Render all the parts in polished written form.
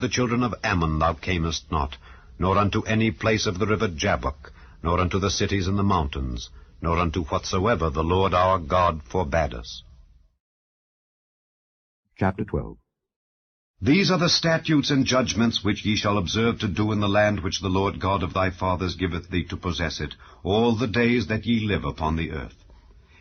The children of Ammon thou camest not, nor unto any place of the river Jabbok, nor unto the cities in the mountains, nor unto whatsoever the Lord our God forbade us. Chapter 12. These are the statutes and judgments which ye shall observe to do in the land which the Lord God of thy fathers giveth thee to possess it, all the days that ye live upon the earth.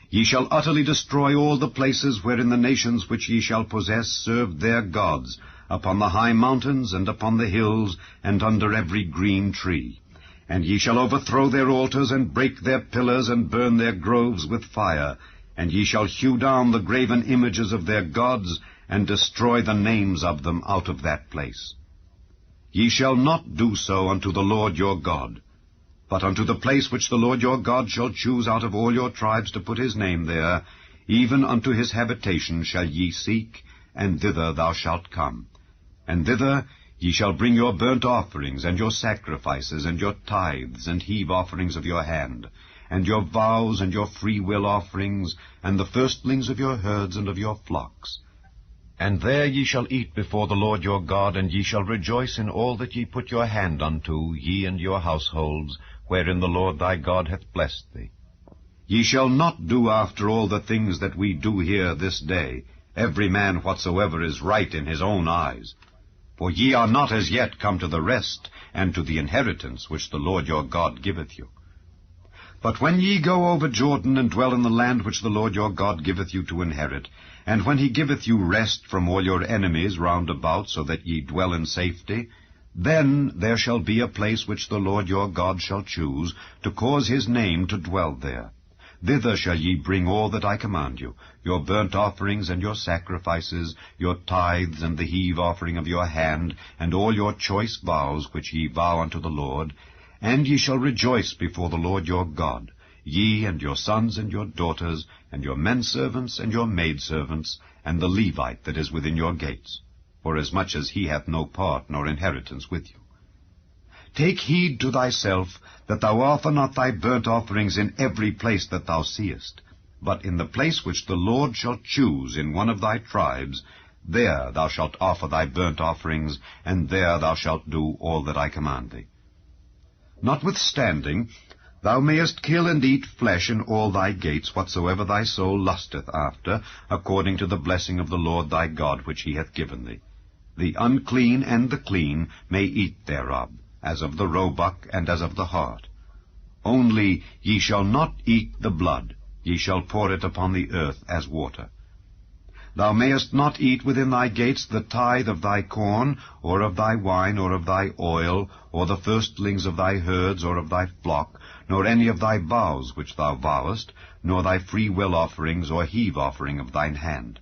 Ye shall utterly destroy all the places wherein the nations which ye shall possess serve their gods, upon the high mountains, and upon the hills, and under every green tree. And ye shall overthrow their altars, and break their pillars, and burn their groves with fire. And ye shall hew down the graven images of their gods, and destroy the names of them out of that place. Ye shall not do so unto the Lord your God, but unto the place which the Lord your God shall choose out of all your tribes to put his name there, even unto his habitation shall ye seek, and thither thou shalt come. And thither ye shall bring your burnt offerings, and your sacrifices, and your tithes, and heave offerings of your hand, and your vows, and your freewill offerings, and the firstlings of your herds and of your flocks. And there ye shall eat before the Lord your God, and ye shall rejoice in all that ye put your hand unto, ye and your households, wherein the Lord thy God hath blessed thee. Ye shall not do after all the things that we do here this day, every man whatsoever is right in his own eyes. For ye are not as yet come to the rest, and to the inheritance which the Lord your God giveth you. But when ye go over Jordan, and dwell in the land which the Lord your God giveth you to inherit, and when he giveth you rest from all your enemies round about, so that ye dwell in safety, then there shall be a place which the Lord your God shall choose, to cause his name to dwell there. Thither shall ye bring all that I command you, your burnt offerings and your sacrifices, your tithes and the heave offering of your hand, and all your choice vows which ye vow unto the Lord. And ye shall rejoice before the Lord your God, ye and your sons and your daughters, and your menservants and your maidservants, and the Levite that is within your gates, forasmuch as he hath no part nor inheritance with you. Take heed to thyself, that thou offer not thy burnt offerings in every place that thou seest, but in the place which the Lord shall choose in one of thy tribes, there thou shalt offer thy burnt offerings, and there thou shalt do all that I command thee. Notwithstanding, thou mayest kill and eat flesh in all thy gates, whatsoever thy soul lusteth after, according to the blessing of the Lord thy God which he hath given thee. The unclean and the clean may eat thereof, as of the roebuck and as of the hart. Only ye shall not eat the blood, ye shall pour it upon the earth as water. Thou mayest not eat within thy gates the tithe of thy corn, or of thy wine, or of thy oil, or the firstlings of thy herds, or of thy flock, nor any of thy vows which thou vowest, nor thy freewill offerings, or heave offering of thine hand.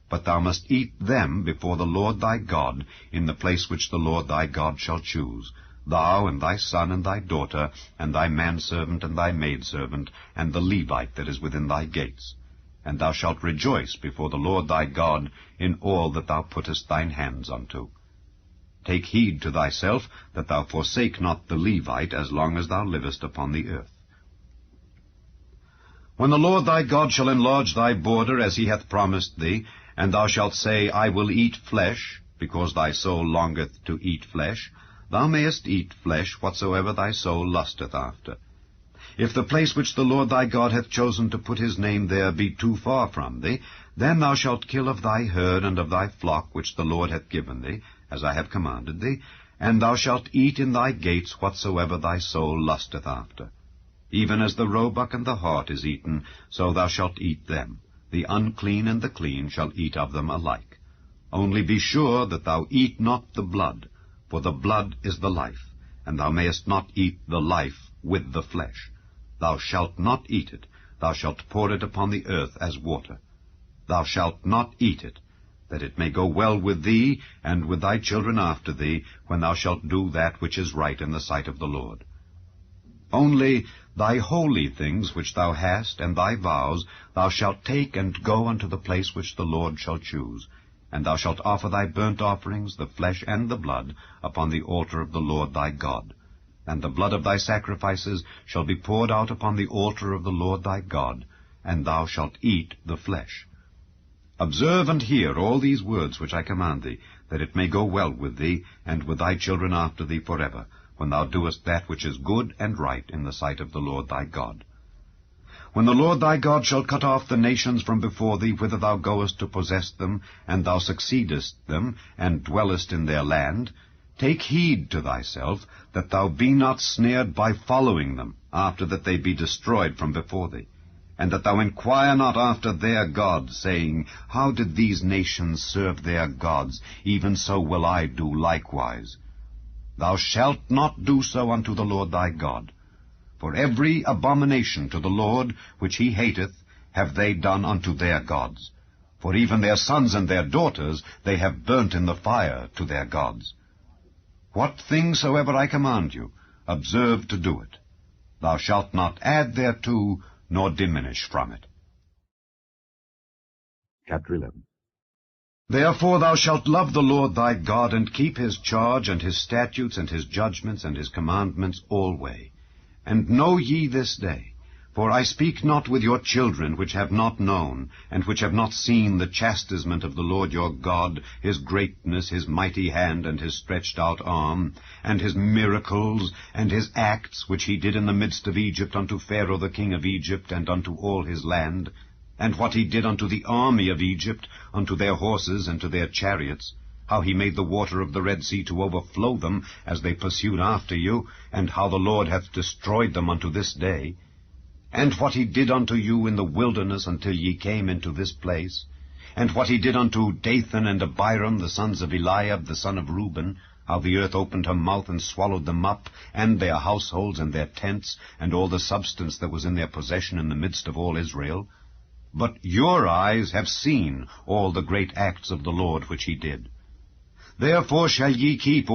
But thou must eat them before the Lord thy God, in the place which the Lord thy God shall choose, thou and thy son and thy daughter, and thy manservant and thy maidservant, and the Levite that is within thy gates. And thou shalt rejoice before the Lord thy God in all that thou puttest thine hands unto. Take heed to thyself, that thou forsake not the Levite as long as thou livest upon the earth. When the Lord thy God shall enlarge thy border as he hath promised thee, and thou shalt say, I will eat flesh, because thy soul longeth to eat flesh, thou mayest eat flesh whatsoever thy soul lusteth after. If the place which the Lord thy God hath chosen to put his name there be too far from thee, then thou shalt kill of thy herd and of thy flock which the Lord hath given thee, as I have commanded thee, and thou shalt eat in thy gates whatsoever thy soul lusteth after. Even as the roebuck and the hart is eaten, so thou shalt eat them. The unclean and the clean shall eat of them alike. Only be sure that thou eat not the blood, for the blood is the life, and thou mayest not eat the life with the flesh. Thou shalt not eat it, thou shalt pour it upon the earth as water. Thou shalt not eat it, that it may go well with thee, and with thy children after thee, when thou shalt do that which is right in the sight of the Lord. Only thy holy things which thou hast, and thy vows, thou shalt take and go unto the place which the Lord shall choose, and thou shalt offer thy burnt offerings, the flesh and the blood, upon the altar of the Lord thy God. And the blood of thy sacrifices shall be poured out upon the altar of the Lord thy God, and thou shalt eat the flesh. Observe and hear all these words which I command thee, that it may go well with thee, and with thy children after thee forever, when thou doest that which is good and right in the sight of the Lord thy God. When the Lord thy God shall cut off the nations from before thee, whither thou goest to possess them, and thou succeedest them, and dwellest in their land, take heed to thyself, that thou be not snared by following them, after that they be destroyed from before thee, and that thou inquire not after their gods, saying, How did these nations serve their gods? Even so will I do likewise. Thou shalt not do so unto the Lord thy God. For every abomination to the Lord, which he hateth, have they done unto their gods. For even their sons and their daughters they have burnt in the fire to their gods. What thing soever I command you, observe to do it. Thou shalt not add thereto, nor diminish from it. Chapter 11. Therefore thou shalt love the Lord thy God, and keep his charge, and his statutes, and his judgments, and his commandments alway. And know ye this day, for I speak not with your children which have not known, and which have not seen the chastisement of the Lord your God, his greatness, his mighty hand, and his stretched out arm, and his miracles, and his acts, which he did in the midst of Egypt unto Pharaoh the king of Egypt, and unto all his land, and what he did unto the army of Egypt, unto their horses and to their chariots, how he made the water of the Red Sea to overflow them as they pursued after you, and how the Lord hath destroyed them unto this day, and what he did unto you in the wilderness until ye came into this place, and what he did unto Dathan and Abiram, the sons of Eliab, the son of Reuben, how the earth opened her mouth and swallowed them up, and their households and their tents, and all the substance that was in their possession in the midst of all Israel. But your eyes have seen all the great acts of the Lord which he did. Therefore shall ye keep